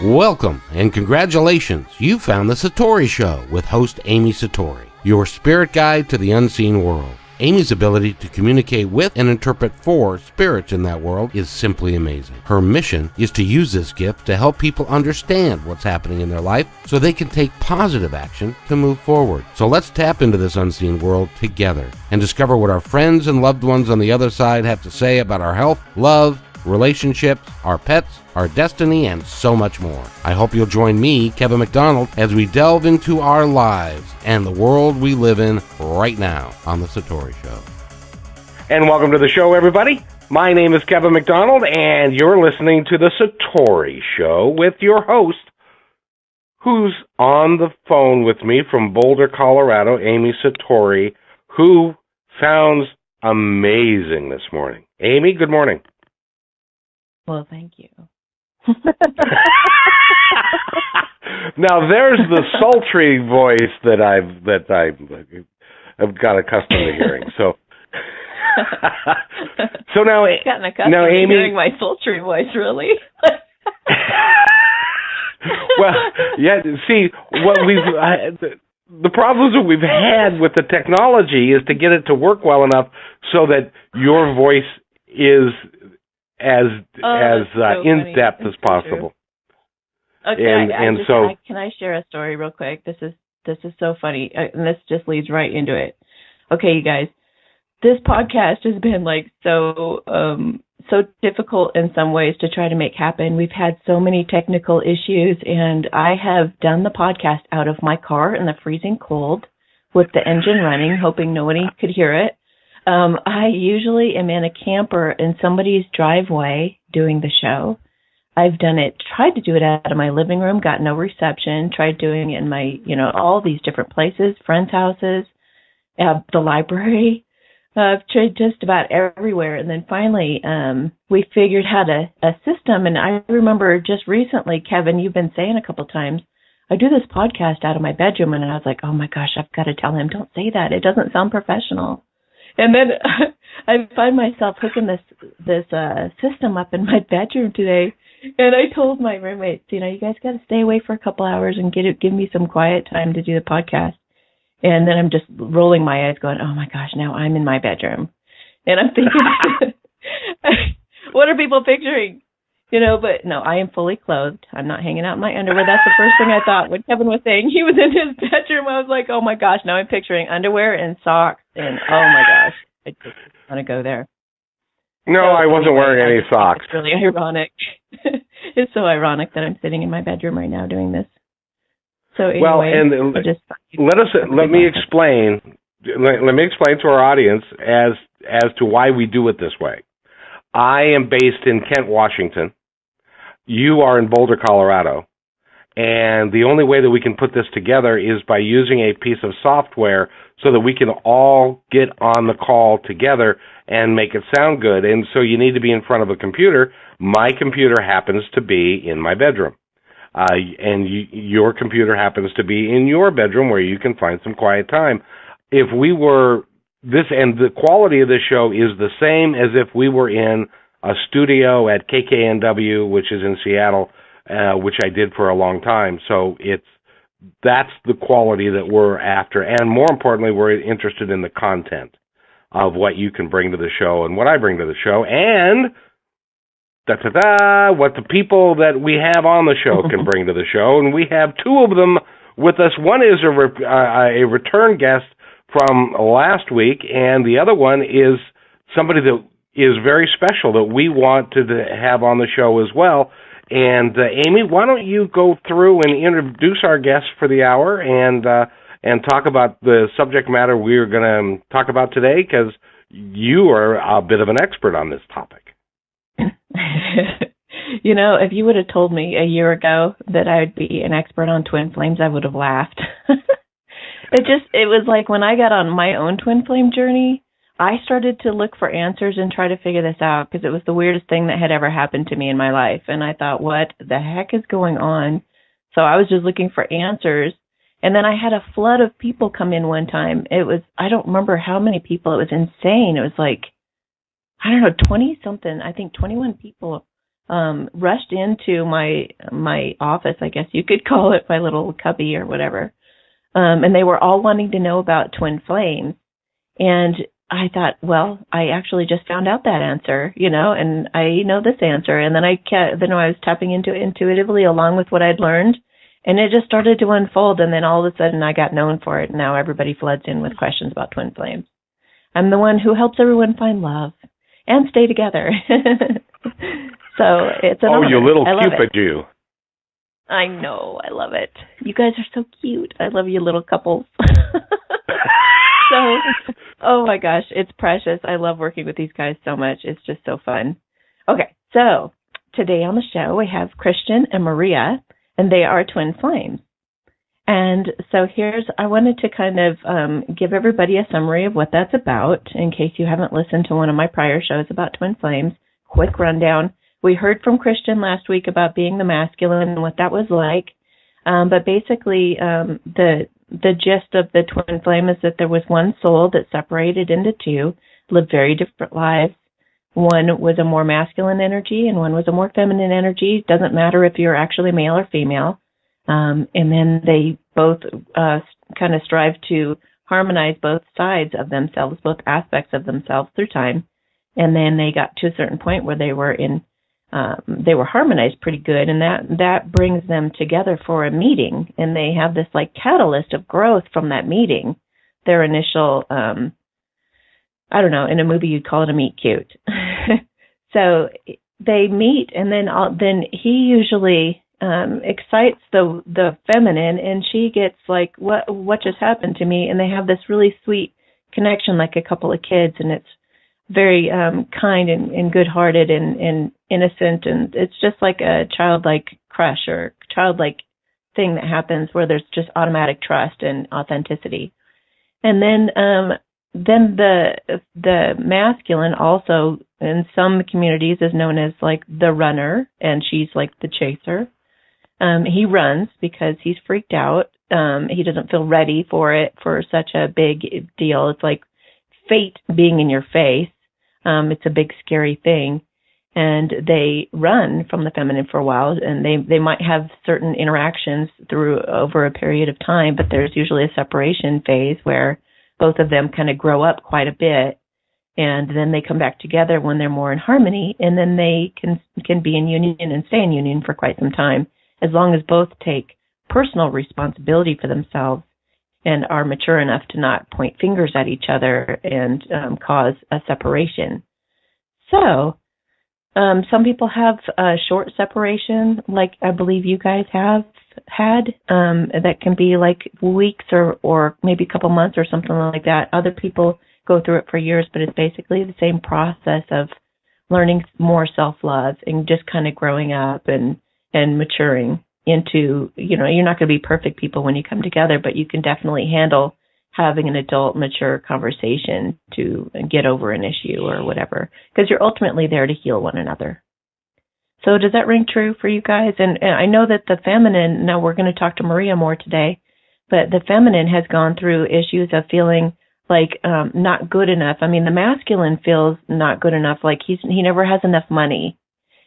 Welcome and congratulations. You found the Satori Show with host Amy Satori, your spirit guide to the unseen world. Amy's ability to communicate with and interpret for spirits in that world is simply amazing. Her mission is to use this gift to help people understand what's happening in their life so they can take positive action to move forward. So let's tap into this unseen world together and discover what our friends and loved ones on the other side have to say about our health, love, relationships, our pets, our destiny, and so much more. I hope you'll join me, Kevin McDonald, as we delve into our lives and the world we live in right now on The Satori Show. And welcome to the show, everybody. My name is Kevin McDonald, and you're listening to The Satori Show with your host, who's on the phone with me from Boulder, Colorado, Amy Satori, who sounds amazing this morning. Amy, good morning. Well, thank you. Now, there's the sultry voice that I've got accustomed to hearing. So now, gotten accustomed now, Amy, to hearing my sultry voice, really? Well, yeah. See, what the problems that we've had with the technology is to get it to work well enough so that your voice is as in-depth as possible. Okay, so can I share a story real quick? This is so funny, and this just leads right into it. Okay, you guys, this podcast has been like so difficult in some ways to try to make happen. We've had so many technical issues, and I have done the podcast out of my car in the freezing cold with the engine running, hoping nobody could hear it. I usually am in a camper in somebody's driveway doing the show. I've tried to do it out of my living room, got no reception, tried doing it in my, all these different places, friends' houses, the library. I've tried just about everywhere. And then finally, we figured out a system. And I remember just recently, Kevin, you've been saying a couple times, I do this podcast out of my bedroom. And I was like, oh my gosh, I've got to tell him, don't say that. It doesn't sound professional. And then I find myself hooking this system up in my bedroom today. And I told my roommates, you guys got to stay away for a couple hours and give me some quiet time to do the podcast. And then I'm just rolling my eyes going, oh my gosh, now I'm in my bedroom. And I'm thinking, what are people picturing? But no, I am fully clothed. I'm not hanging out in my underwear. That's the first thing I thought when Kevin was saying he was in his bedroom. I was like, oh my gosh, now I'm picturing underwear and socks. And oh my gosh, I just want to go there. No, I wasn't wearing any socks. It's really ironic. It's so ironic that I'm sitting in my bedroom right now doing this. So anyway, well, and let me explain to our audience as to why we do it this way. I am based in Kent, Washington. You are in Boulder, Colorado. And the only way that we can put this together is by using a piece of software so that we can all get on the call together and make it sound good. And so you need to be in front of a computer. My computer happens to be in my bedroom. Your computer happens to be in your bedroom where you can find some quiet time. If we were and the quality of this show is the same as if we were in a studio at KKNW, which is in Seattle, which I did for a long time. So that's the quality that we're after. And more importantly, we're interested in the content of what you can bring to the show and what I bring to the show. And what the people that we have on the show can bring to the show. And we have two of them with us. One is a return guest from last week, and the other one is somebody that is very special that we want to have on the show as well. And Amy, why don't you go through and introduce our guests for the hour and talk about the subject matter we're going to talk about today, because you are a bit of an expert on this topic. If you would have told me a year ago that I would be an expert on twin flames, I would have laughed. It was like when I got on my own twin flame journey, I started to look for answers and try to figure this out, because it was the weirdest thing that had ever happened to me in my life. And I thought, what the heck is going on? So I was just looking for answers. And then I had a flood of people come in one time. I don't remember how many people. It was insane. It was like, I don't know, 20-something, I think 21 people rushed into my office, I guess you could call it, my little cubby or whatever. And they were all wanting to know about twin flames. And I thought, well, I actually just found out that answer, and I know this answer. And then I was tapping into it intuitively along with what I'd learned. And it just started to unfold. And then all of a sudden I got known for it. And now everybody floods in with questions about twin flames. I'm the one who helps everyone find love and stay together. So it's an honor. You little Cupid, you. I know. I love it. You guys are so cute. I love you little couples. So, oh my gosh, it's precious. I love working with these guys so much. It's just so fun. Okay, so today on the show we have Christian and Maria, and they are twin flames. And so I wanted to kind of give everybody a summary of what that's about in case you haven't listened to one of my prior shows about twin flames. Quick rundown. We heard from Christian last week about being the masculine and what that was like. But basically, the gist of the twin flame is that there was one soul that separated into two, lived very different lives. One was a more masculine energy and one was a more feminine energy. Doesn't matter if you're actually male or female. And then they both kind of strive to harmonize both sides of themselves, both aspects of themselves through time. And then they got to a certain point where they were harmonized pretty good, and that brings them together for a meeting, and they have this like catalyst of growth from that meeting. Their initial, I don't know, in a movie you'd call it a meet cute. So they meet, and then he usually excites the feminine, and she gets like, what just happened to me? And they have this really sweet connection, like a couple of kids, and it's very kind and good-hearted and innocent, and it's just like a childlike crush or childlike thing that happens where there's just automatic trust and authenticity. And then the masculine also in some communities is known as like the runner, and she's like the chaser. He runs because he's freaked out. He doesn't feel ready for such a big deal. It's like fate being in your face. It's a big, scary thing. And they run from the feminine for a while, and they might have certain interactions over a period of time, but there's usually a separation phase where both of them kind of grow up quite a bit, and then they come back together when they're more in harmony, and then they can be in union and stay in union for quite some time, as long as both take personal responsibility for themselves and are mature enough to not point fingers at each other and cause a separation. So, some people have a short separation, like I believe you guys have had, that can be like weeks or maybe a couple months or something like that. Other people go through it for years, but it's basically the same process of learning more self-love and just kind of growing up and maturing into, you're not going to be perfect people when you come together, but you can definitely handle having an adult, mature conversation to get over an issue or whatever, because you're ultimately there to heal one another. So does that ring true for you guys? And I know that the feminine, now we're going to talk to Maria more today, but the feminine has gone through issues of feeling like not good enough. I mean, the masculine feels not good enough, like he never has enough money.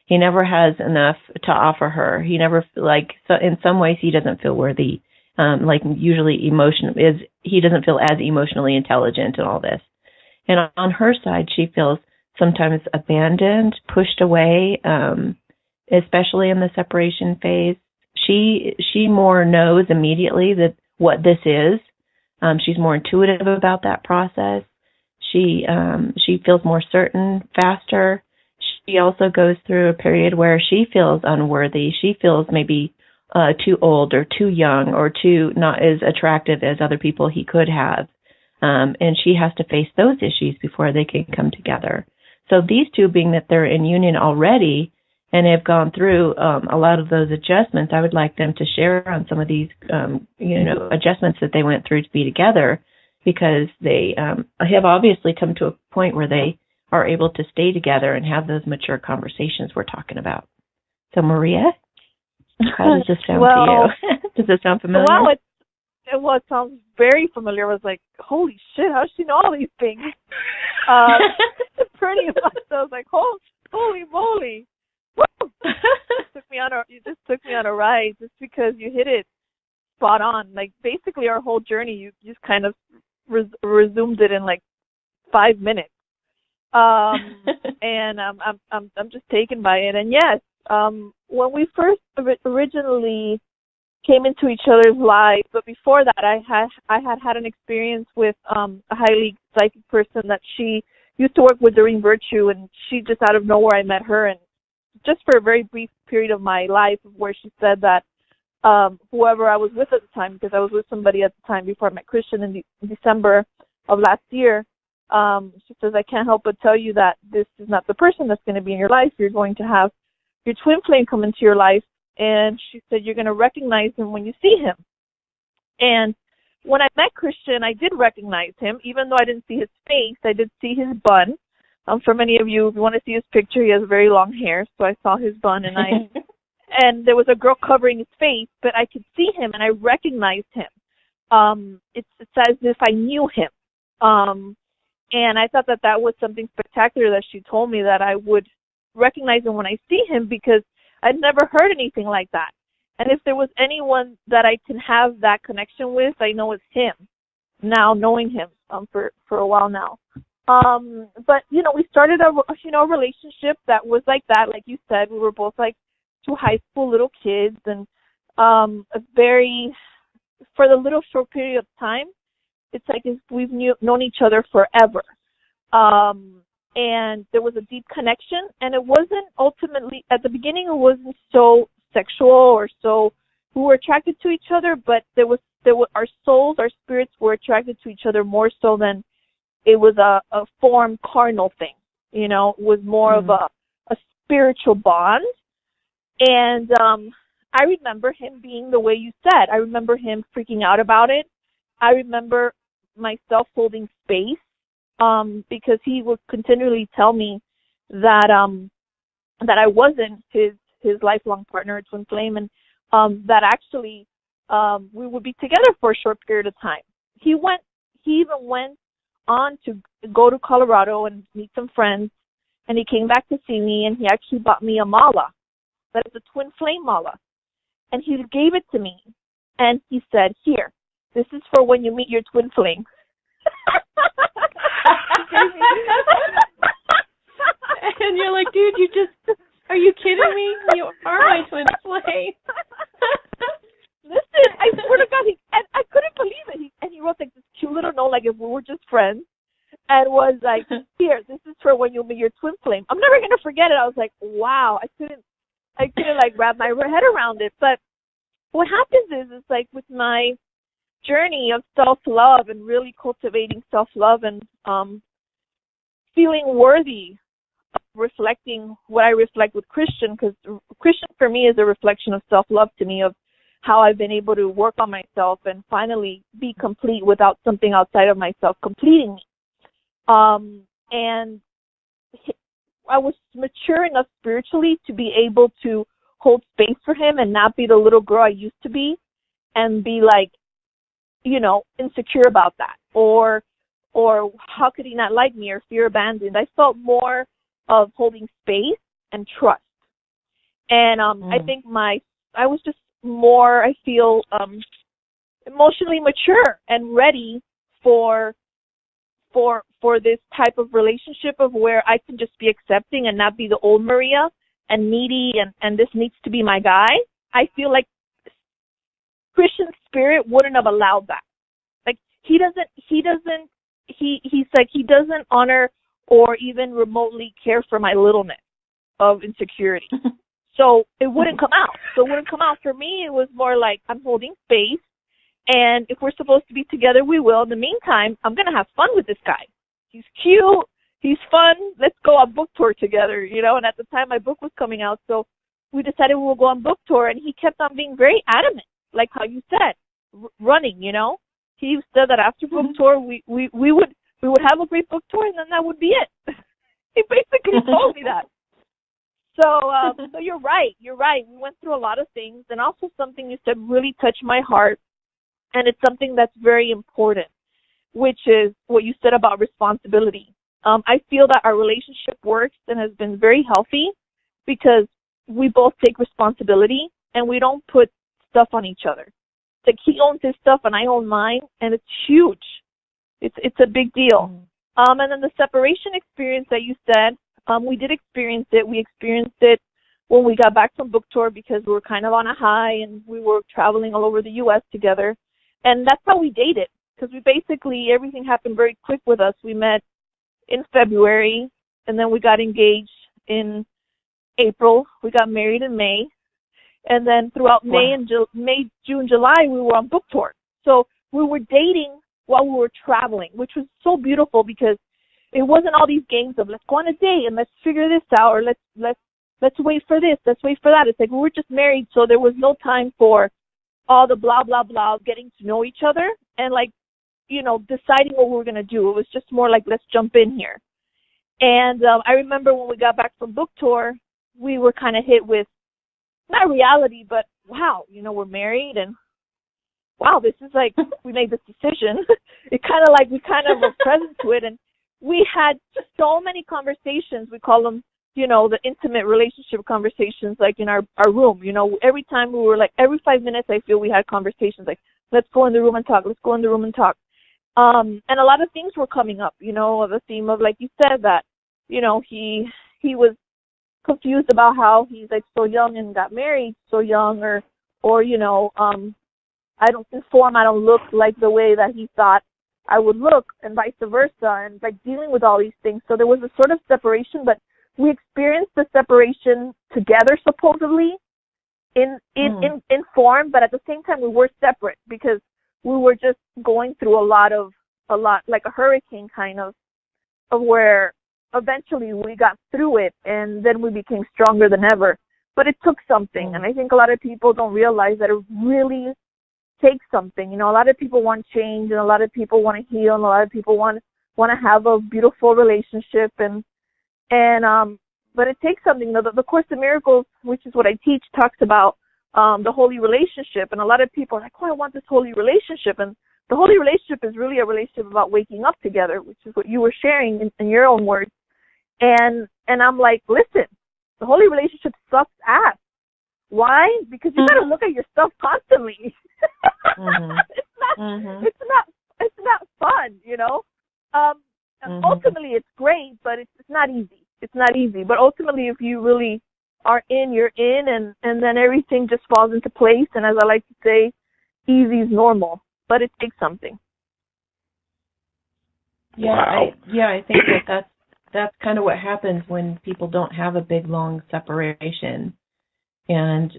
He never has enough to offer her. He never, so in some ways he doesn't feel worthy. Usually he doesn't feel as emotionally intelligent and all this. And on her side, she feels sometimes abandoned, pushed away, especially in the separation phase. She more knows immediately that what this is. She's more intuitive about that process. She feels more certain, faster. She also goes through a period where she feels unworthy. She feels maybe too old or too young or too not as attractive as other people he could have. And she has to face those issues before they can come together. So these two, being that they're in union already and have gone through a lot of those adjustments, I would like them to share on some of these, adjustments that they went through to be together, because they have obviously come to a point where they are able to stay together and have those mature conversations we're talking about. So, Maria, how does this sound to you? Does it sound familiar? Well, it sounds very familiar. I was like, holy shit, how does she know all these things? Pretty much. I was like, holy moly. Woo! on a ride just because you hit it spot on. Like, basically our whole journey, you just kind of resumed it in like 5 minutes. And I'm just taken by it. And yes, when we first originally came into each other's lives, but before that, I had an experience with a highly psychic person that she used to work with during Virtue, and she just out of nowhere, I met her, and just for a very brief period of my life, where she said that whoever I was with at the time, because I was with somebody at the time before I met Christian in December of last year, she says, I can't help but tell you that this is not the person that's going to be in your life. You're going to have your twin flame come into your life, and she said you're going to recognize him when you see him. And when I met Christian, I did recognize him, even though I didn't see his face. I did see his bun. For many of you, if you want to see his picture, he has very long hair, so I saw his bun, and and there was a girl covering his face, but I could see him, and I recognized him. It's as if I knew him. And I thought that was something spectacular that she told me, that I would recognize him when I see him, because I'd never heard anything like that. And if there was anyone that I can have that connection with, I know it's him. Now, knowing him for a while now. But, we started a relationship that was like that. Like you said, we were both like 2 high school little kids, and for the little short period of time, it's like we've known each other forever. And there was a deep connection, and it wasn't ultimately, at the beginning, it wasn't so sexual or so, we were attracted to each other, but there were our souls, our spirits were attracted to each other more so than it was a form carnal thing. It was more of a spiritual bond. And I remember him being the way you said. I remember him freaking out about it. I remember myself holding space, because he would continually tell me that I wasn't his lifelong partner, twin flame, and that actually we would be together for a short period of time. He even went on to go to Colorado and meet some friends, and he came back to see me, and he actually bought me a mala. That is a twin flame mala. And he gave it to me, and he said, here, this is for when you meet your twin flame. And you're like, dude, are you kidding me? You are my twin flame. Listen, I swear to God, I couldn't believe it. And he wrote like this cute little note, like if we were just friends, and was like, here, this is for when you meet your twin flame. I'm never gonna forget it. I was like, wow, I couldn't like wrap my head around it. But what happens is like with my journey of self-love and really cultivating self-love and feeling worthy of reflecting what I reflect with Christian, because Christian for me is a reflection of self-love to me, of how I've been able to work on myself and finally be complete without something outside of myself completing me. And I was mature enough spiritually to be able to hold space for him and not be the little girl I used to be and be like, insecure about that, or how could he not like me, or fear abandoned. I felt more of holding space and trust. And I think I was just more, I feel, emotionally mature and ready for this type of relationship of where I can just be accepting and not be the old Maria and needy and this needs to be my guy. I feel like Christian spirit wouldn't have allowed that. Like he's like, he doesn't honor or even remotely care for my littleness of insecurity. So it wouldn't come out. For me, it was more like I'm holding space, and if we're supposed to be together, we will. In the meantime, I'm going to have fun with this guy. He's cute. He's fun. Let's go on book tour together, And at the time, my book was coming out, so we decided we would go on book tour, and he kept on being very adamant, like how you said, running, He said that after book tour, we would have a great book tour, and then that would be it. He basically told me that. So you're right. We went through a lot of things, and also something you said really touched my heart, and it's something that's very important, which is what you said about responsibility. I feel that our relationship works and has been very healthy because we both take responsibility and we don't put stuff on each other. Like, he owns his stuff and I own mine, and it's huge. It's a big deal. And then the separation experience that you said, we did experience it. We experienced it when we got back from book tour because we were kind of on a high and we were traveling all over the U.S. together. And that's how we dated, because we basically, everything happened very quick with us. We met in February, and then we got engaged in April. We got married in May. And then throughout May, June, July, we were on book tour. So we were dating while we were traveling, which was so beautiful because it wasn't all these games of let's go on a date and let's figure this out, or let's wait for this, let's wait for that. It's like we were just married, so there was no time for all the blah, blah, blah, getting to know each other and, like, you know, deciding what we were going to do. It was just more like, let's jump in here. And I remember when we got back from book tour, we were kind of hit with, not reality, but wow, you know, we're married and wow, this is like, we made this decision. It kind of like, we kind of were present to it. And we had so many conversations. We call them, you know, the intimate relationship conversations, like in our room. You know, every time we were like, every 5 minutes, I feel we had conversations like, let's go in the room and talk. Let's go in the room and talk. And a lot of things were coming up, you know, the theme of, like you said, that, you know, he was confused about how he's like so young and got married so young, or you know, I don't look like the way that he thought I would look, and vice versa, and like dealing with all these things. So there was a sort of separation, but we experienced the separation together, supposedly in form, but at the same time we were separate because we were just going through a lot like a hurricane kind of where eventually we got through it, and then we became stronger than ever. But it took something, and I think a lot of people don't realize that it really takes something. You know, a lot of people want change, and a lot of people want to heal, and a lot of people want to have a beautiful relationship, but it takes something. You know, the Course in Miracles, which is what I teach, talks about the holy relationship, and a lot of people are like, oh, I want this holy relationship, and the holy relationship is really a relationship about waking up together, which is what you were sharing in your own words. And I'm like, listen, the holy relationship sucks ass. Why? Because you got to look at your stuff constantly. It's not fun, you know. Ultimately, it's great, but it's not easy. It's not easy. But ultimately, if you really are in, you're in, and then everything just falls into place. And as I like to say, easy is normal, but it takes something. Yeah, Wow. I think that's kind of what happens when people don't have a big, long separation, and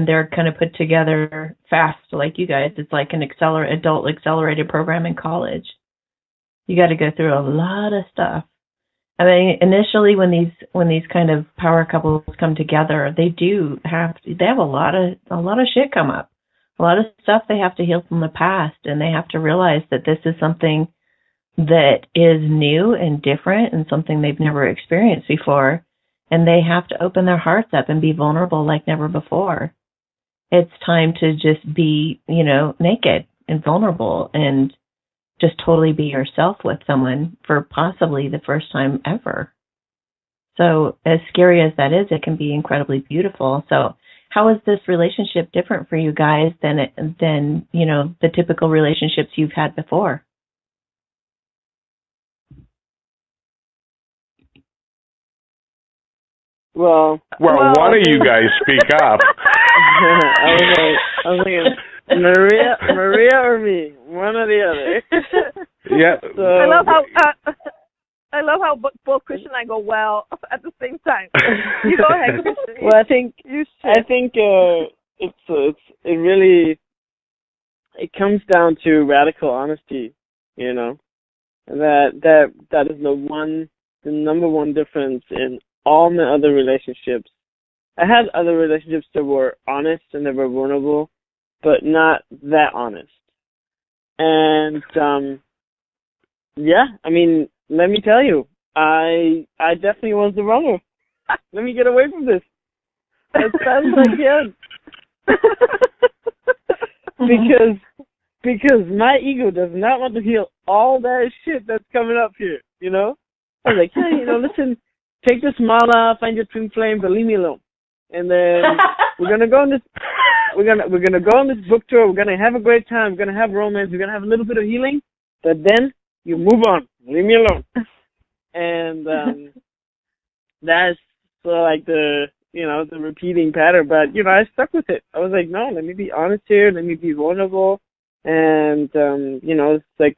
they're kind of put together fast, like you guys. It's like an adult accelerated program in college. You got to go through a lot of stuff. I mean, initially when these kind of power couples come together, they have a lot of shit come up, a lot of stuff they have to heal from the past, and they have to realize that this is something that is new and different and something they've never experienced before, and they have to open their hearts up and be vulnerable like never before. It's time to just be, you know, naked and vulnerable and just totally be yourself with someone for possibly the first time ever. So as scary as that is, it can be incredibly beautiful. So how is this relationship different for you guys than you know, the typical relationships you've had before? Well, one of you guys speak up. I was like, Maria or me, one or the other. Yeah. So, I love how both Christian and I go well at the same time. You go ahead, Christian. Well, I think it really comes down to radical honesty. You know, that is the number one difference in all my other relationships. I had other relationships that were honest and that were vulnerable, but not that honest. And yeah, I mean, let me tell you, I definitely was the runner. Let me get away from this as fast as I can. Because my ego does not want to heal all that shit that's coming up here, you know? I was like, hey, you know, listen, take the smile off, find your twin flame, but leave me alone. And then we're gonna go on this book tour. We're gonna have a great time. We're gonna have romance. We're gonna have a little bit of healing, but then you move on. Leave me alone. And that's sort of like the repeating pattern. But I stuck with it. I was like, no, let me be honest here. Let me be vulnerable. And it's like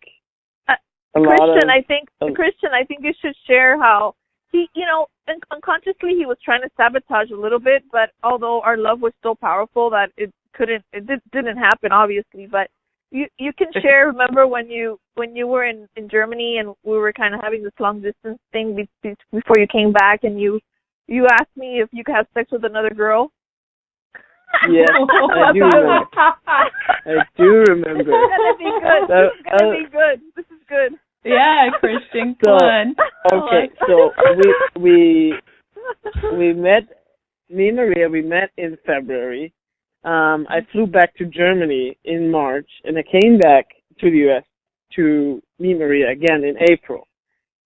Christian, I think you should share how he, unconsciously he was trying to sabotage a little bit, but although our love was so powerful that it didn't happen, obviously. But you can share. Remember when you were in Germany and we were kind of having this long distance thing before you came back, and you asked me if you could have sex with another girl. Yes, I do remember. I do remember. This is gonna be good. This is gonna be good. This is good. Yeah, Christian, come on. Okay, so we met. Me and Maria, we met in February. I flew back to Germany in March, and I came back to the U.S. to meet Maria again in April.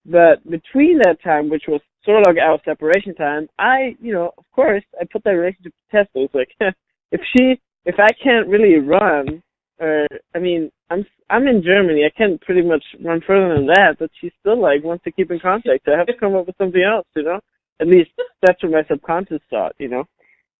But between that time, which was sort of like our separation time, of course, I put that relationship to test. I was like, if I can't really run, I'm in Germany, I can't pretty much run further than that, but she still wants to keep in contact. So I have to come up with something else, At least that's what my subconscious thought, and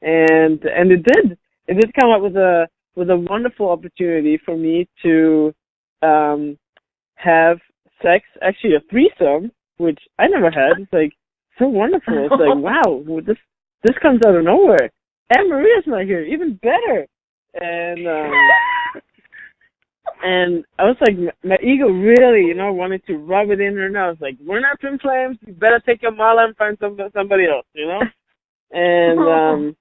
it did. It did come up with a wonderful opportunity for me to have sex, actually a threesome, which I never had. It's like so wonderful. It's like, wow, this comes out of nowhere. And Maria's not here, even better. And and I was like, my ego really, wanted to rub it in her nose. Like, we're not twin flames. You better take your mala and find somebody else, And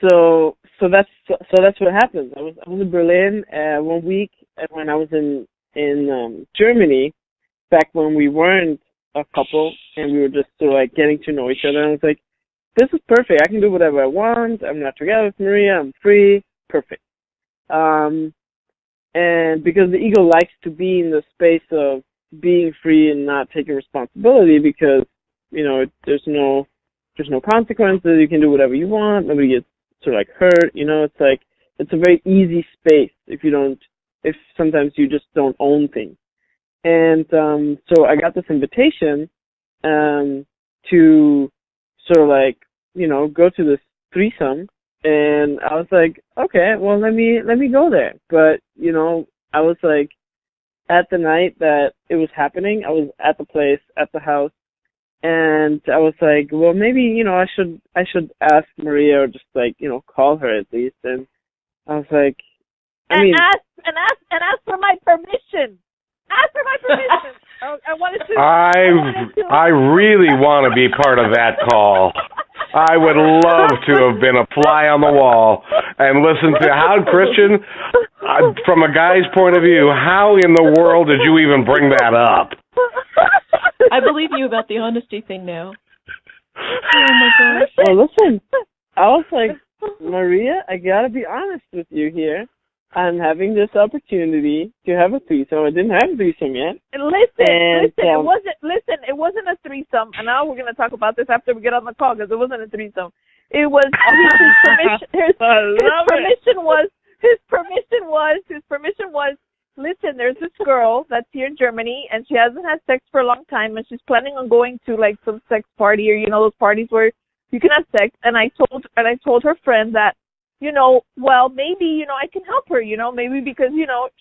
so that's what happened. I was in Berlin 1 week when I was in Germany, back when we weren't a couple and we were just sort of getting to know each other. And I was like, this is perfect. I can do whatever I want. I'm not together with Maria. I'm free. Perfect. And because the ego likes to be in the space of being free and not taking responsibility, because there's no consequences. You can do whatever you want. Nobody gets sort of hurt. It's like it's a very easy space if sometimes you just don't own things. And so I got this invitation to sort of go to this threesome, and I was like, okay, well let me go there. But I was like, at the night that it was happening, I was at the place, at the house, and I was like, well maybe I should ask Maria, or just call her at least. And I was like, ask for my permission. Ask for my permission. I really want to be part of that call. I would love to have been a fly on the wall and listen to how, Christian, from a guy's point of view, how in the world did you even bring that up? I believe you about the honesty thing now. Oh my gosh. Well, listen, I was like, Maria, I gotta be honest with you here. I'm having this opportunity to have a threesome. I didn't have a threesome yet. Listen, it wasn't a threesome. And now we're going to talk about this after we get on the call, because it wasn't a threesome. It was his permission was, listen, there's this girl that's here in Germany, and she hasn't had sex for a long time, and she's planning on going to some sex party, or those parties where you can have sex. And I told her friend that, well, maybe, I can help her, maybe because,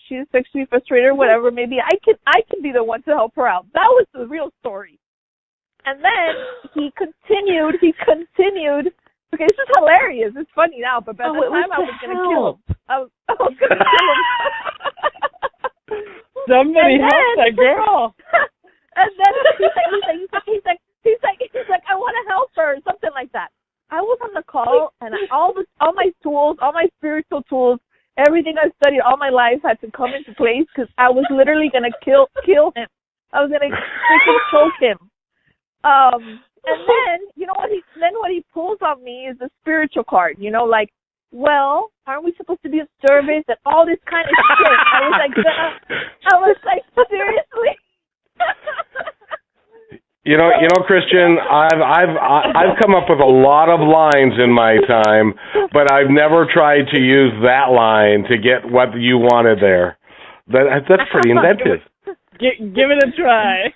she's sexually frustrated or whatever. Maybe I can be the one to help her out. That was the real story. And then he continued. Okay, this is hilarious. It's funny now, but by the time I was going to kill him. I was going to kill him. Somebody help that girl. And then he's like, I want to help her, something like that. I was on the call, and all my tools, all my spiritual tools, everything I've studied all my life had to come into place, because I was literally going to kill him. I was going to freaking choke him. And then, what he pulls on me is the spiritual card, well, aren't we supposed to be of service and all this kind of shit? I was like, seriously? You know, Christian, I've come up with a lot of lines in my time, but I've never tried to use that line to get what you wanted there. That's pretty inventive. Give it a try.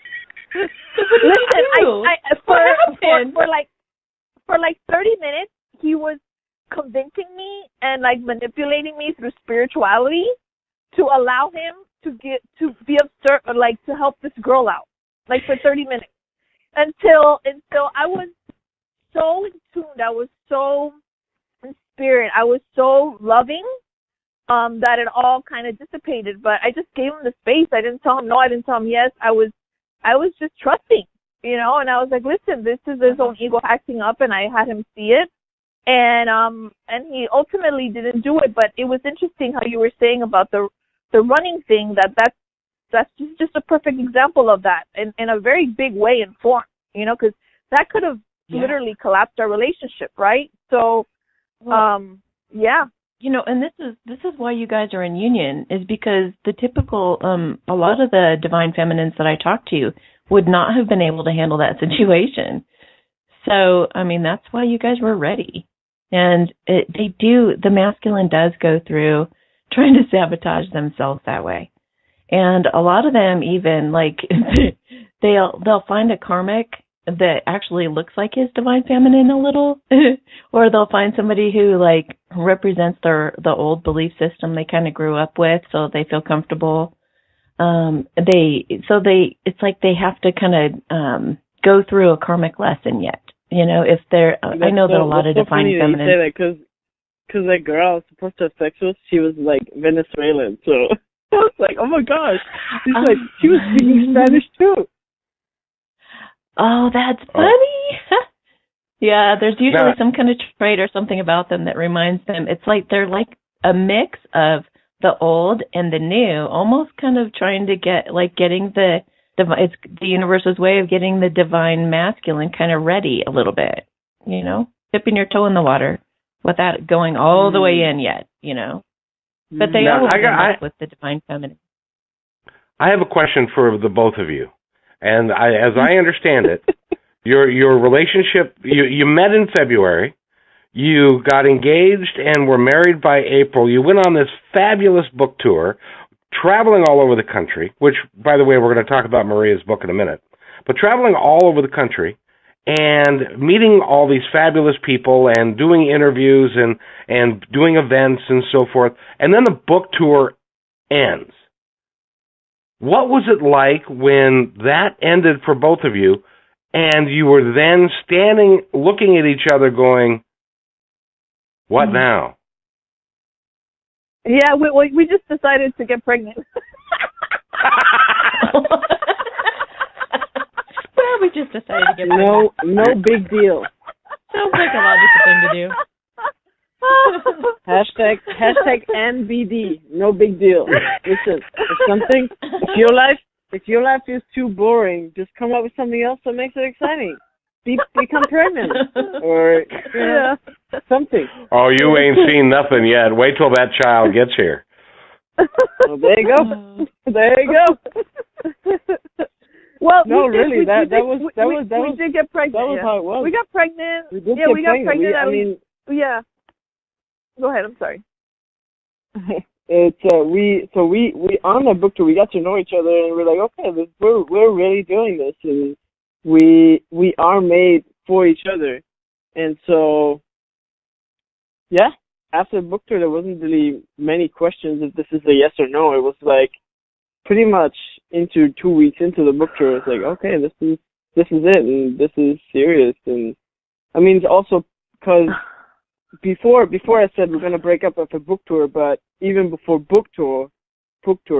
Listen, for like 30 minutes, he was convincing me and like manipulating me through spirituality to allow him to be absurd, like to help this girl out, like for 30 minutes until I was so in tune, I was so in spirit, I was so loving that it all kind of dissipated. But I just gave him the space. I didn't tell him no. I didn't tell him yes. I was just trusting, you know. And I was like, listen, this is his own ego acting up, and I had him see it. And he ultimately didn't do it. But it was interesting how you were saying about the running thing. That's just a perfect example of that in a very big way and form, you know, because that could have literally collapsed our relationship, right? So, yeah. You know, and this is why you guys are in union, is because the typical, a lot of the divine feminines that I talk to would not have been able to handle that situation. So, I mean, that's why you guys were ready. And the masculine does go through trying to sabotage themselves that way. And a lot of them even, like, they'll find a karmic that actually looks like his divine feminine a little, or they'll find somebody who, like, represents the old belief system they kind of grew up with, so they feel comfortable. It's like they have to kind of go through a karmic lesson yet. You know, if they're, I know that a lot of divine feminine. You say that because that girl I was supposed to have sex with, she was like Venezuelan, so I was like, oh my gosh, she's like, she was speaking Spanish too. Oh, that's funny. Yeah, there's usually some kind of trait or something about them that reminds them. It's like they're like a mix of the old and the new, almost kind of trying to getting it's the universe's way of getting the divine masculine kind of ready a little bit, you know, dipping your toe in the water without going all the way in yet, you know. But they always end up with the divine feminine. I have a question for the both of you. And as I understand it, your relationship, you met in February, you got engaged and were married by April. You went on this fabulous book tour, traveling all over the country, which, by the way, we're going to talk about Maria's book in a minute, but traveling all over the country and meeting all these fabulous people and doing interviews and doing events and so forth. And then the book tour ends. What was it like when that ended for both of you, and you were then standing, looking at each other going, what now? Yeah, we just decided to get pregnant. Well, we just decided to get pregnant. No big deal. Sounds like a logical thing to do. Hashtag NBD. No big deal. Listen, if your life is too boring, just come up with something else that makes it exciting. Become pregnant, or something. Oh, you ain't seen nothing yet. Wait till that child gets here. Well, there you go. There you go. Well, no, really, we did get pregnant. That was how it was. We got pregnant. We got pregnant. Yeah. Go ahead. I'm sorry. It's we on the book tour, we got to know each other, and we're like, okay, we're really doing this, and we are made for each other. And so, yeah, after the book tour, there wasn't really many questions if this is a yes or no. It was like pretty much into 2 weeks into the book tour, it's like, okay, this is it, and this is serious. And I mean, it's also because before I said we're gonna break up after book tour, but even before book tour,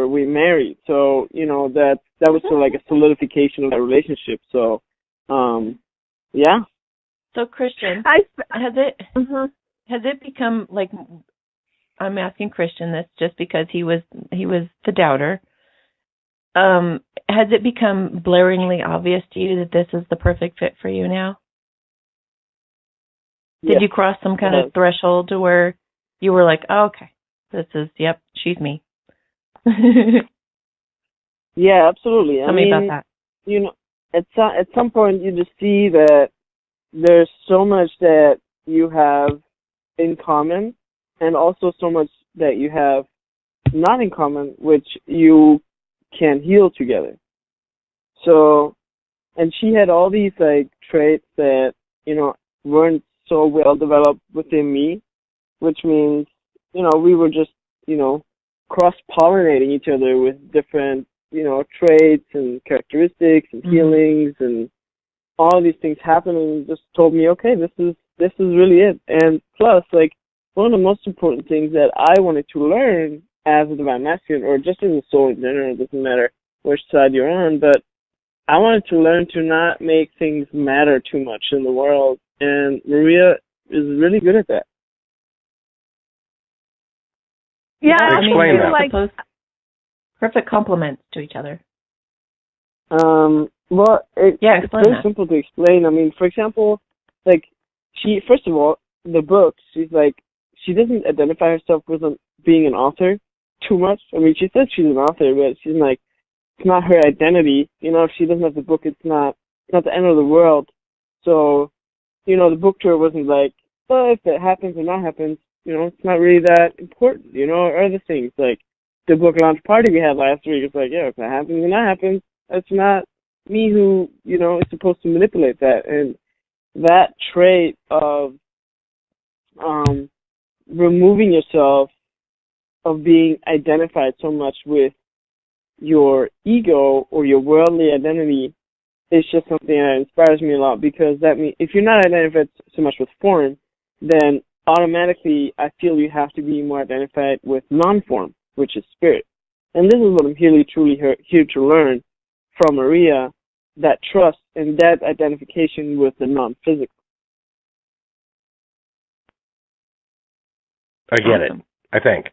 we married. So, you know, that was sort of like a solidification of that relationship. So, yeah. So, Christian, has it become, like, I'm asking Christian this just because he was the doubter. Has it become blaringly obvious to you that this is the perfect fit for you now? Did you cross some kind of threshold to where you were like, oh, okay, she's me? Yeah, absolutely. Tell me about that. You know, at some point you just see that there's so much that you have in common, and also so much that you have not in common, which you can heal together. So, and she had all these like traits that, you know, weren't so well developed within me, which means, you know, we were just, you know, cross-pollinating each other with different, you know, traits and characteristics and feelings and all these things happening. Just told me, okay, this is really it. And plus, like, one of the most important things that I wanted to learn as a divine masculine, or just as a soul in general, it doesn't matter which side you're on, but I wanted to learn to not make things matter too much in the world, and Maria is really good at that. Yeah, explain that. Like perfect complements to each other. Well, it's very simple to explain. I mean, for example, like, she, first of all, the book, she's like, she doesn't identify herself with being an author too much. I mean, she says she's an author, but she's like, it's not her identity. You know, if she doesn't have the book, it's not the end of the world. So, you know, the book tour wasn't like, well, if it happens or not happens, you know, it's not really that important, you know, or other things. Like, the book launch party we had last week, it's like, yeah, if it happens or not happens, that's not me who, you know, is supposed to manipulate that. And that trait of removing yourself, of being identified so much with your ego or your worldly identity, is just something that inspires me a lot, because that means if you're not identified so much with form, then automatically I feel you have to be more identified with non-form, which is spirit. And this is what I'm truly here to learn from Maria, that trust and that identification with the non-physical. I get it, I think.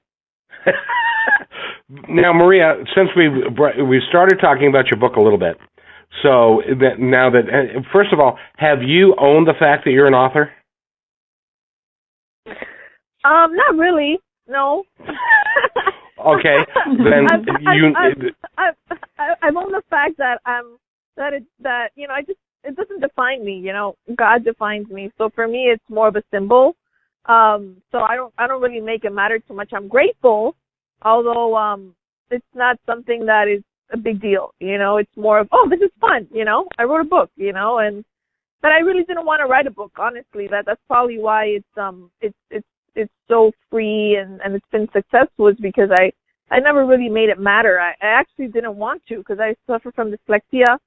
Now, Maria, since we've started talking about your book a little bit, so first of all, have you owned the fact that you're an author? Not really. No. Okay, then I've owned the fact that you know, it doesn't define me. You know, God defines me. So for me, it's more of a symbol. So I don't really make it matter too much. I'm grateful, although it's not something that is a big deal. You know, it's more of, oh, this is fun. You know, I wrote a book. You know, but I really didn't want to write a book. Honestly, that's probably why it's so free and it's been successful, is because I never really made it matter. I actually didn't want to, because I suffer from dyslexia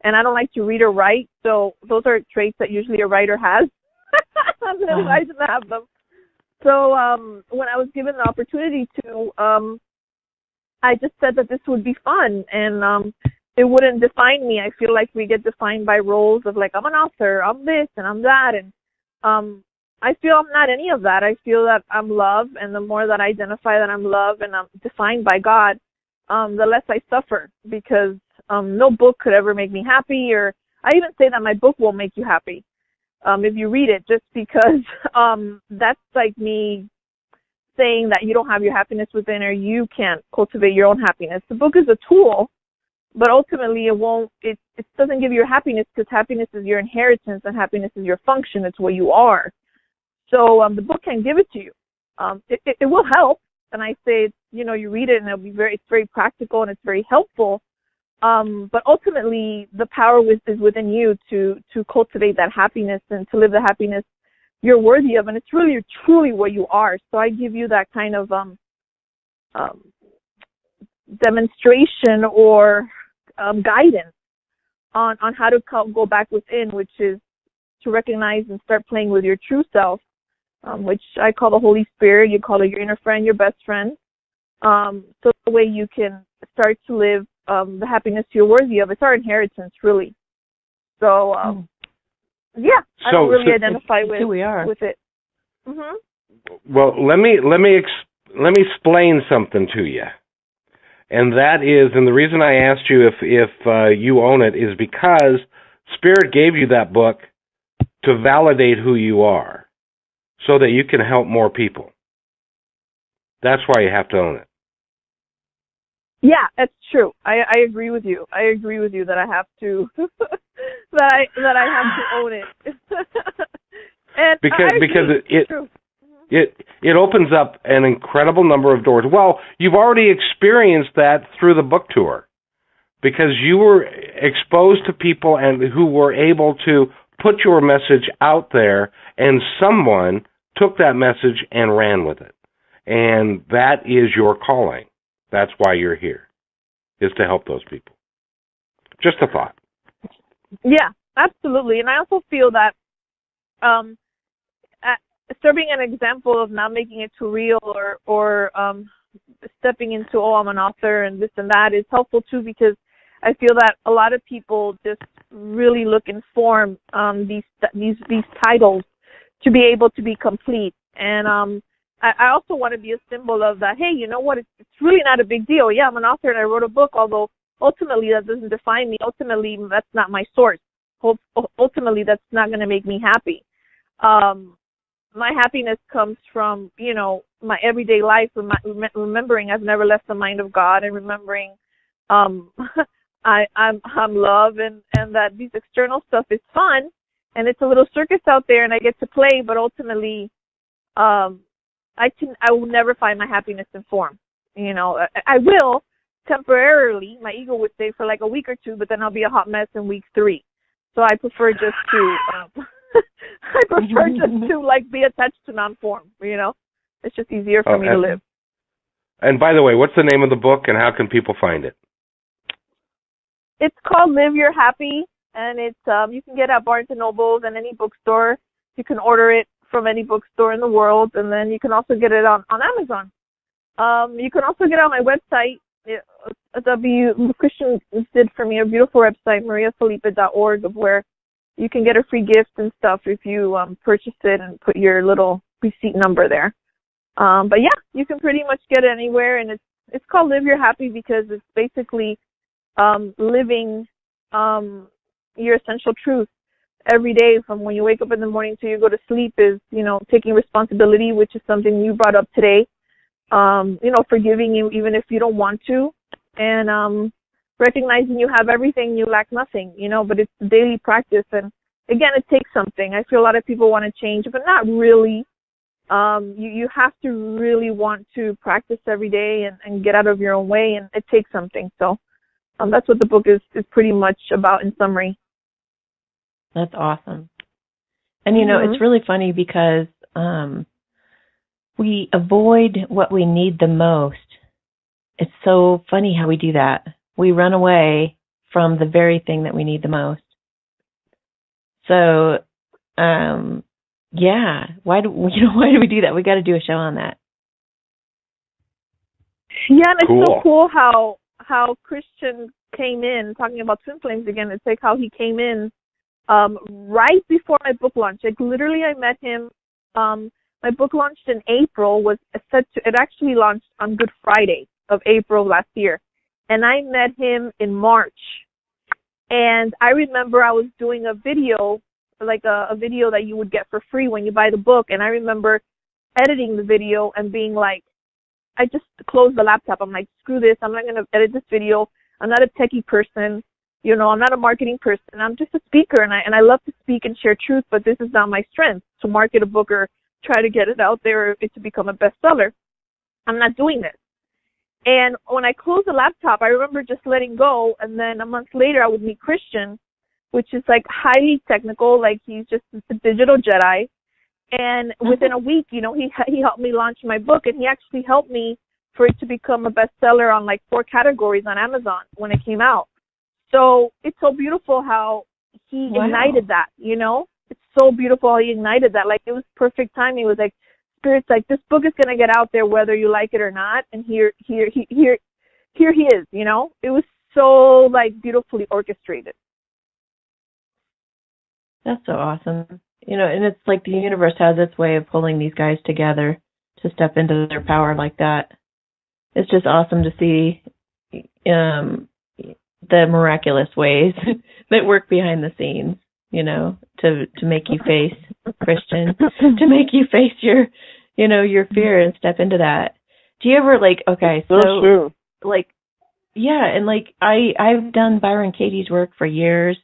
and I don't like to read or write. So those are traits that usually a writer has. I didn't have them. So when I was given the opportunity to, I just said that this would be fun, and it wouldn't define me. I feel like we get defined by roles of, like, I'm an author, I'm this, and I'm that, and I feel I'm not any of that. I feel that I'm love, and the more that I identify that I'm love and I'm defined by God, the less I suffer, because no book could ever make me happy, or I even say that my book won't make you happy if you read it, just because that's like me saying that you don't have your happiness within, or you can't cultivate your own happiness. The book is a tool, but ultimately it doesn't give you happiness, because happiness is your inheritance and happiness is your function. It's what you are. So the book can give it to you. It will help, and I say, you know, you read it and it's very practical and it's very helpful. But ultimately, the power is within you to cultivate that happiness and to live the happiness you're worthy of, and it's really truly what you are. So I give you that kind of demonstration or guidance on how to go back within, which is to recognize and start playing with your true self, which I call the Holy Spirit. You call it your inner friend, your best friend. So the way you can start to live the happiness you're worthy of. It's our inheritance, really. So, yeah, I don't really identify with who we are. With it. Mm-hmm. Well, let me explain something to you, and that is, and the reason I asked you if you own it is because Spirit gave you that book to validate who you are, so that you can help more people. That's why you have to own it. Yeah, that's true. I agree with you. I agree with you that I have to that I have to own it. And because it opens up an incredible number of doors. Well, you've already experienced that through the book tour, because you were exposed to people and who were able to put your message out there, and someone took that message and ran with it. And that is your calling. That's why you're here, is to help those people. Just a thought. Yeah, absolutely. And I also feel that serving an example of not making it too real or stepping into, oh, I'm an author and this and that is helpful too, because I feel that a lot of people just really look and form these titles to be able to be complete. And I also want to be a symbol of that. Hey, you know what? It's really not a big deal. Yeah, I'm an author and I wrote a book, although ultimately that doesn't define me. Ultimately, that's not my source. Ultimately, that's not going to make me happy. My happiness comes from, you know, my everyday life, remembering I've never left the mind of God, and remembering I'm love, and that these external stuff is fun, and it's a little circus out there, and I get to play, but ultimately, I will never find my happiness in form. You know, I will temporarily, my ego would say, for like a week or two, but then I'll be a hot mess in week 3. So I prefer just to like be attached to non-form. You know, it's just easier for me to live. And by the way, what's the name of the book, and how can people find it? It's called Live Your Happy, and it's you can get it at Barnes & Nobles and any bookstore. You can order it from any bookstore in the world, and then you can also get it on Amazon. You can also get it on my website. Christian did for me a beautiful website, mariafelipe.org, of where you can get a free gift and stuff if you purchase it and put your little receipt number there. But yeah, you can pretty much get it anywhere, and it's called Live Your Happy because it's basically living your essential truth every day, from when you wake up in the morning till you go to sleep, is, you know, taking responsibility, which is something you brought up today. You know, forgiving you even if you don't want to, and recognizing you have everything, you lack nothing, you know, but it's a daily practice. And again, it takes something. I feel a lot of people want to change, but not really. You have to really want to practice every day and get out of your own way, and it takes something. So that's what the book is pretty much about in summary. That's awesome. And, you know, it's really funny because we avoid what we need the most. It's so funny how we do that. We run away from the very thing that we need the most. So, yeah, why do we do that? We got to do a show on that. Yeah, and it's so cool how Christian came in, talking about Twin Flames again. It's like how he came in right before my book launch. Like literally, I met him. My book launched in April. It actually launched on Good Friday of April last year, and I met him in March. And I remember I was doing a video, like a video that you would get for free when you buy the book. And I remember editing the video and being like, I just closed the laptop. I'm like, screw this. I'm not going to edit this video. I'm not a techie person. You know, I'm not a marketing person. I'm just a speaker, and I love to speak and share truth, but this is not my strength, to market a book or try to get it out there or it to become a bestseller. I'm not doing this. And when I closed the laptop, I remember just letting go, and then a month later I would meet Christian, which is like highly technical, like he's just a digital Jedi. And within a week, you know, he helped me launch my book, and he actually helped me for it to become a bestseller on like 4 categories on Amazon when it came out. So it's so beautiful how he ignited that, you know? It's so beautiful how he ignited that. Like, it was perfect timing. It was like, Spirit's like, this book is going to get out there whether you like it or not. And here he is, you know? It was so, like, beautifully orchestrated. That's so awesome. You know, and it's like the universe has its way of pulling these guys together to step into their power like that. It's just awesome to see the miraculous ways that work behind the scenes, you know, to make you face Christian, to make you face your fear and step into that. Do you ever like, okay, so true. Like Yeah, and like I've done Byron Katie's work for years,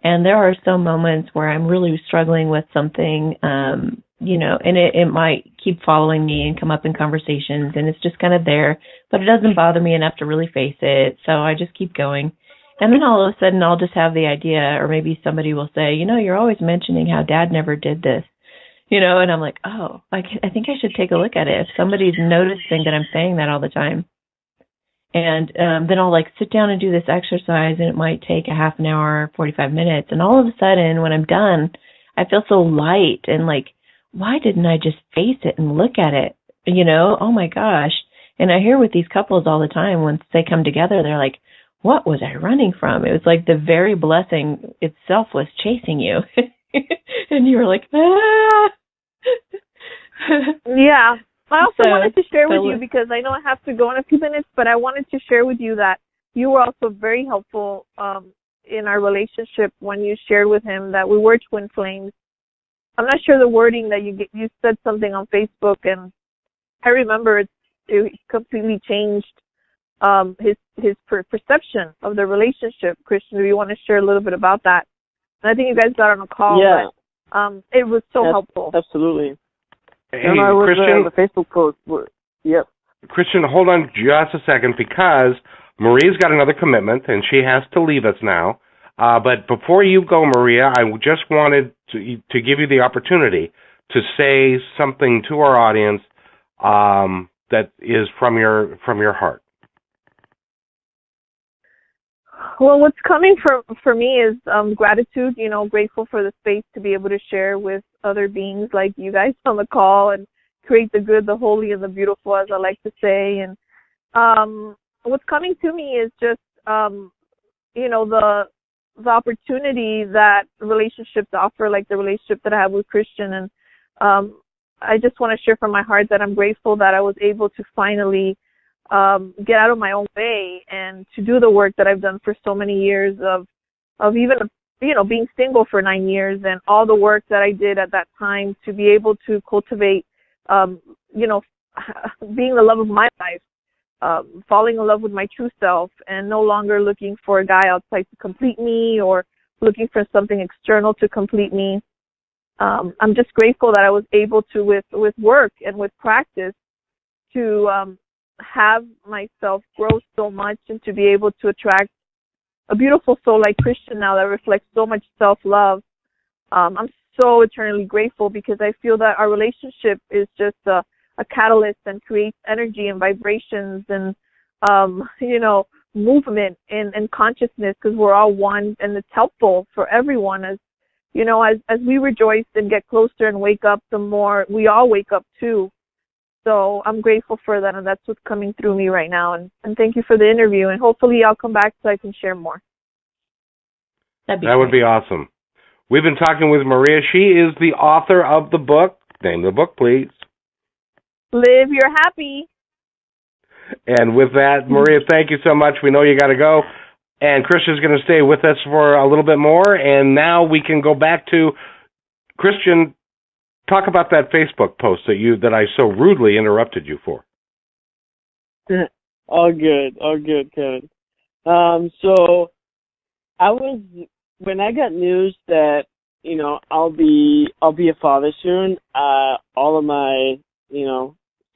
and there are some moments where I'm really struggling with something, and it might keep following me and come up in conversations, and it's just kind of there, but it doesn't bother me enough to really face it, so I just keep going. And then all of a sudden I'll just have the idea, or maybe somebody will say, you're always mentioning how Dad never did this, and I'm like, oh, I think I should take a look at it. If somebody's noticing that I'm saying that all the time. And then I'll like sit down and do this exercise, and it might take a half an hour, 45 minutes. And all of a sudden, when I'm done, I feel so light and like, why didn't I just face it and look at it? Oh my gosh. And I hear with these couples all the time, once they come together, they're like, what was I running from? It was like the very blessing itself was chasing you. And you were like, ah. Yeah. I also wanted to share with you, because I know I have to go in a few minutes, but I wanted to share with you that you were also very helpful in our relationship when you shared with him that we were twin flames. I'm not sure the wording that you said something on Facebook, and I remember it completely changed his perception of the relationship. Christian, do you want to share a little bit about that? And I think you guys got on a call. Yeah. But, it was so helpful. Absolutely. Hey, Christian, the Facebook post. Yep. Christian, hold on just a second, because Maria's got another commitment, and she has to leave us now. But before you go, Maria, I just wanted to give you the opportunity to say something to our audience that is from your heart. Well, what's coming for me is gratitude, grateful for the space to be able to share with other beings like you guys on the call and create the good, the holy, and the beautiful, as I like to say. And what's coming to me is just, the opportunity that relationships offer, like the relationship that I have with Christian. And I just want to share from my heart that I'm grateful that I was able to finally get out of my own way and to do the work that I've done for so many years of even, being single for 9 years, and all the work that I did at that time to be able to cultivate, being the love of my life, falling in love with my true self, and no longer looking for a guy outside to complete me or looking for something external to complete me. I'm just grateful that I was able to, with work and with practice, to have myself grow so much and to be able to attract a beautiful soul like Christian now that reflects so much self-love. I'm so eternally grateful, because I feel that our relationship is just a catalyst and creates energy and vibrations and, movement and consciousness, because we're all one, and it's helpful for everyone. As we rejoice and get closer and wake up, the more we all wake up too. So I'm grateful for that, and that's what's coming through me right now. And thank you for the interview, and hopefully I'll come back so I can share more. That would be awesome. We've been talking with Maria. She is the author of the book. Name the book, please. Live You're Happy. And with that, Maria, thank you so much. We know you got to go. And Christian's going to stay with us for a little bit more. And now we can go back to Christian. Talk about that Facebook post that I so rudely interrupted you for. All good, Kevin. So when I got news that I'll be a father soon, all of my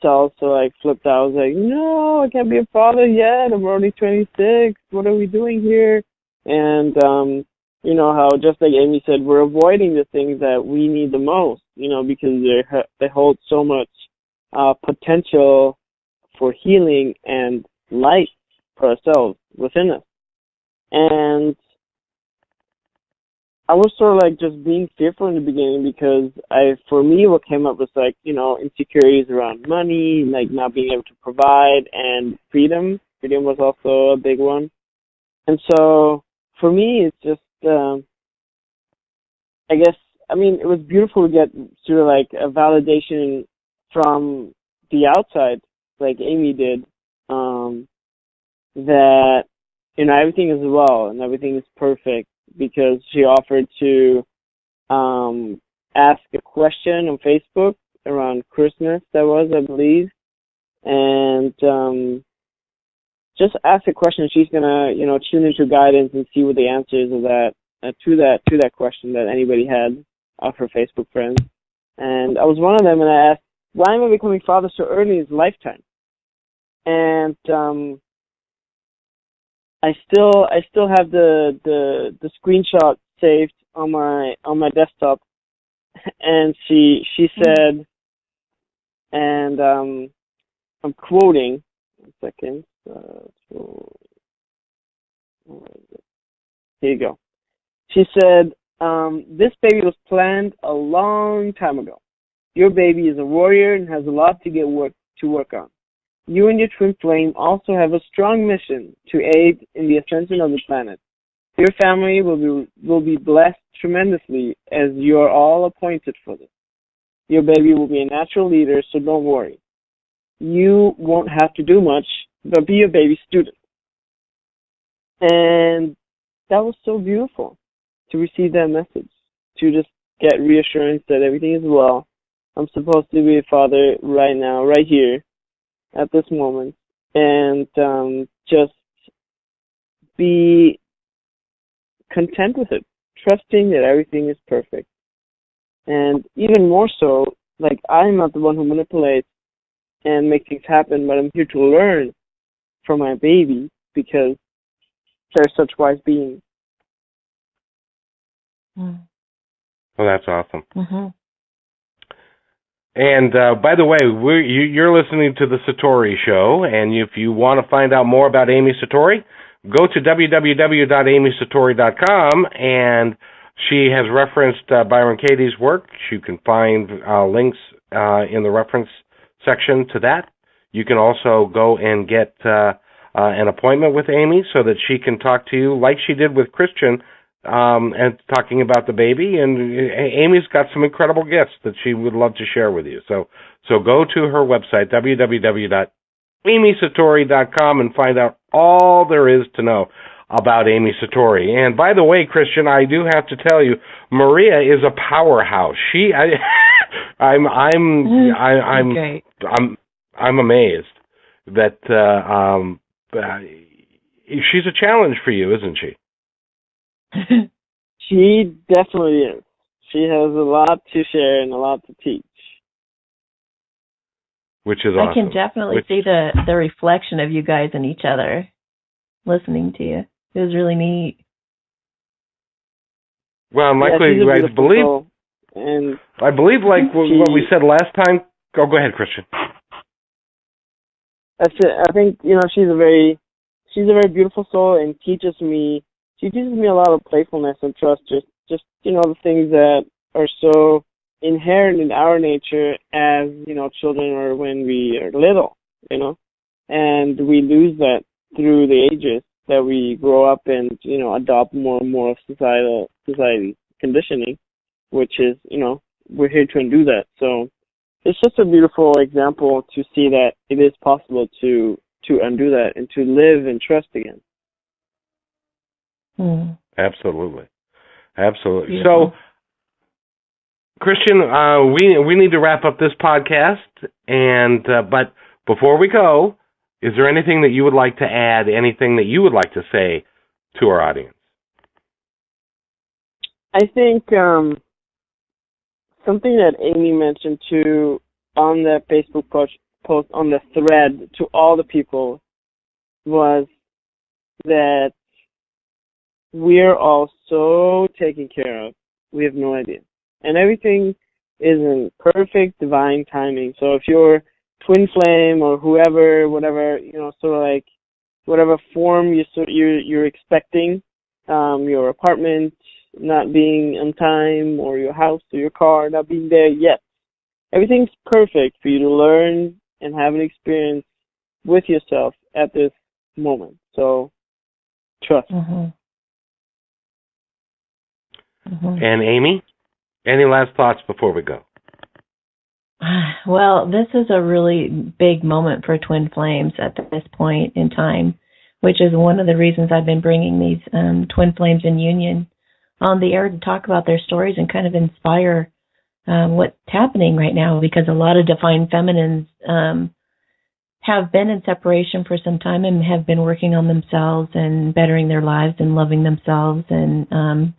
cells like flipped out. I was like, no, I can't be a father yet. I'm already 26. What are we doing here? And how, just like Amy said, we're avoiding the things that we need the most, because they hold so much potential for healing and light for ourselves within us. And I was sort of like just being fearful in the beginning, because for me, what came up was like, insecurities around money, like not being able to provide, and freedom. Freedom was also a big one. And so for me, it's just, it was beautiful to get sort of like a validation from the outside, like Amy did, that, everything is well and everything is perfect, because she offered to ask a question on Facebook around Christmas, I believe. And just ask a question. She's gonna, tune into guidance and see what the answer is of that to that question that anybody had of her Facebook friends. And I was one of them, and I asked, why am I becoming father so early in his lifetime? And I still have the screenshot saved on my desktop, and she said, and I'm quoting. 1 second. Here you go. She said, "This baby was planned a long time ago. Your baby is a warrior and has a lot to work on. You and your twin flame also have a strong mission to aid in the ascension of the planet. Your family will be blessed tremendously as you are all appointed for this. Your baby will be a natural leader, so don't worry. You won't have to do much, but be a baby student." And that was so beautiful to receive that message, to just get reassurance that everything is well. I'm supposed to be a father right now, right here, at this moment, and just be content with it, trusting that everything is perfect. And even more so, like, I'm not the one who manipulates and makes things happen, but I'm here to learn from my baby because they're such wise beings. Well, that's awesome. Mm-hmm. And by the way, you're listening to the Satori Show, and if you want to find out more about Amy Satori, go to www.amysatori.com, and she has referenced Byron Katie's work. You can find links in the reference section to that. You can also go and get an appointment with Amy so that she can talk to you like she did with Christian, and talking about the baby. And Amy's got some incredible gifts that she would love to share with you. So go to her website, www.amysatori.com, and find out all there is to know about Amy Satori. And by the way, Christian, I do have to tell you, Maria is a powerhouse. I'm amazed that she's a challenge for you, isn't she? She definitely is. She has a lot to share and a lot to teach. Which is awesome. I can definitely see the reflection of you guys in each other, listening to you. It was really neat. Well, likely, I believe, like what we said last time. Go ahead, Christian. That's it. I think she's a very beautiful soul, and teaches me. She teaches me a lot of playfulness and trust. Just the things that are so inherent in our nature as children, or when we are little, and we lose that through the ages that we grow up and adopt more and more of society conditioning, which is we're here to undo that. So it's just a beautiful example to see that it is possible to undo that and to live and trust again. Absolutely. Beautiful. So, Christian, we need to wrap up this podcast, and but before we go, is there anything that you would like to add? Anything that you would like to say to our audience? I think something that Amy mentioned too on the Facebook post on the thread to all the people was that we're all so taken care of. We have no idea. And everything is in perfect divine timing. So if you're twin flame or whoever, whatever, sort of like whatever form you're expecting, your apartment not being on time, or your house or your car not being there yet. Everything's perfect for you to learn and have an experience with yourself at this moment. So trust. Mm-hmm. Mm-hmm. And Amy, any last thoughts before we go? Well, this is a really big moment for twin flames at this point in time, which is one of the reasons I've been bringing these twin flames in union on the air to talk about their stories and kind of inspire what's happening right now, because a lot of divine feminines have been in separation for some time and have been working on themselves and bettering their lives and loving themselves and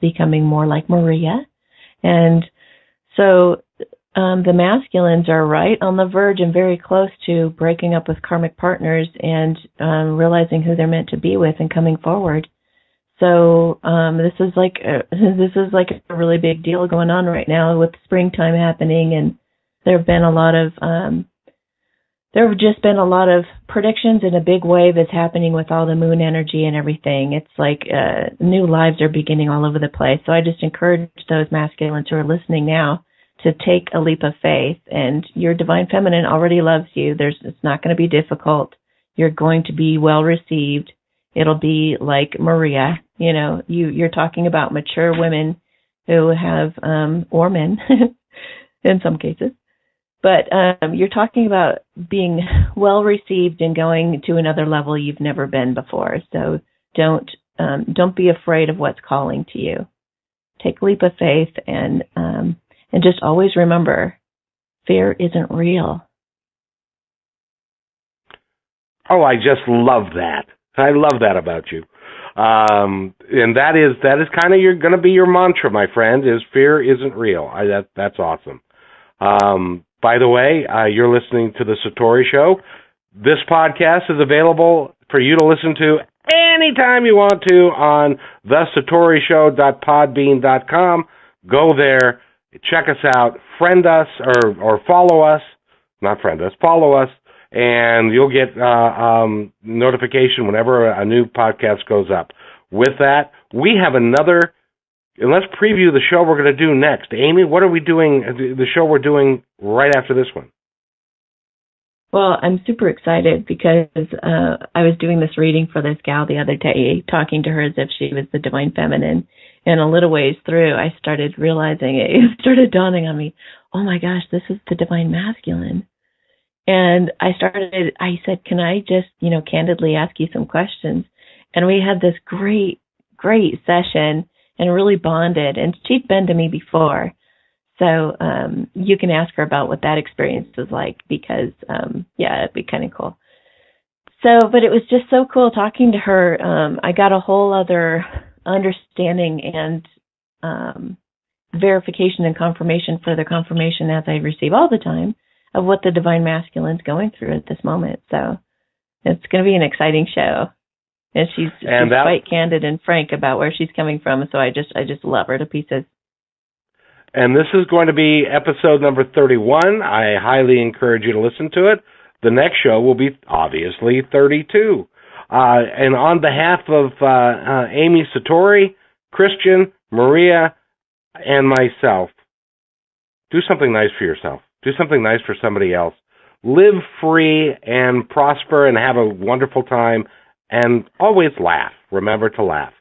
becoming more like Maria. And so the masculines are right on the verge and very close to breaking up with karmic partners and realizing who they're meant to be with and coming forward. So this is like a really big deal going on right now with springtime happening, and there have just been a lot of predictions, and a big wave is happening with all the moon energy and everything. It's like new lives are beginning all over the place. So I just encourage those masculines who are listening now to take a leap of faith. And your divine feminine already loves you. It's not going to be difficult. You're going to be well received. It'll be like Maria. You know, you're talking about mature women who have, or men in some cases. But you're talking about being well received and going to another level you've never been before. So don't be afraid of what's calling to you. Take a leap of faith and just always remember, fear isn't real. Oh, I just love that. I love that about you. And that is kind of going to be your mantra, my friend, is fear isn't real. That's awesome. By the way, you're listening to the Satori Show. This podcast is available for you to listen to anytime you want to on thesatorishow.podbean.com. Go there, check us out, friend us, or follow us. Not friend us, follow us, and you'll get notification whenever a new podcast goes up. With that, we have another. And let's preview the show we're going to do next. Amy, what are we doing, the show we're doing right after this one? Well, I'm super excited because I was doing this reading for this gal the other day, talking to her as if she was the divine feminine. And a little ways through, I started realizing it started dawning on me, oh my gosh, this is the divine masculine. And I said, can I just, candidly ask you some questions? And we had this great session and really bonded. And she'd been to me before. So you can ask her about what that experience was like because, it'd be kind of cool. So, but it was just so cool talking to her. I got a whole other understanding and verification and further confirmation as I receive all the time of what the divine masculine's going through at this moment. So it's going to be an exciting show. And she's quite candid and frank about where she's coming from. So I just love her to pieces. And this is going to be episode number 31. I highly encourage you to listen to it. The next show will be obviously 32. And on behalf of Amy Satori, Christian, Maria, and myself, do something nice for yourself. Do something nice for somebody else. Live free and prosper and have a wonderful time. And always laugh. Remember to laugh.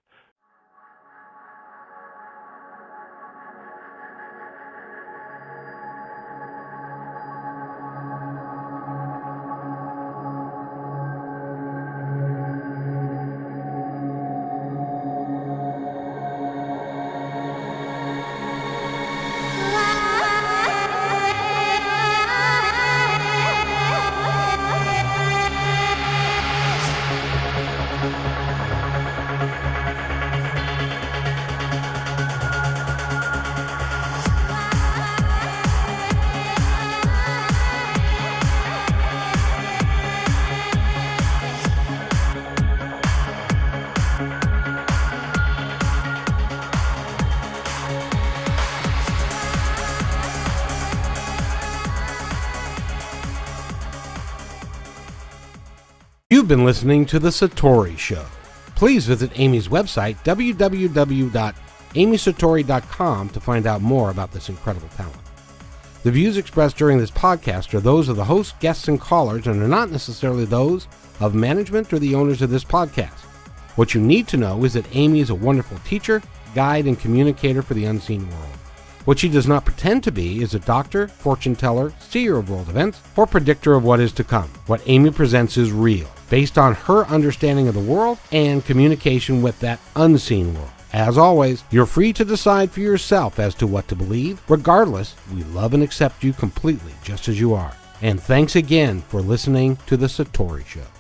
You've been listening to The Satori Show. Please visit Amy's website, www.amysatori.com, to find out more about this incredible talent. The views expressed during this podcast are those of the hosts, guests, and callers, and are not necessarily those of management or the owners of this podcast. What you need to know is that Amy is a wonderful teacher, guide, and communicator for the unseen world. What she does not pretend to be is a doctor, fortune teller, seer of world events, or predictor of what is to come. What Amy presents is real, based on her understanding of the world and communication with that unseen world. As always, you're free to decide for yourself as to what to believe. Regardless, we love and accept you completely just as you are. And thanks again for listening to The Satori Show.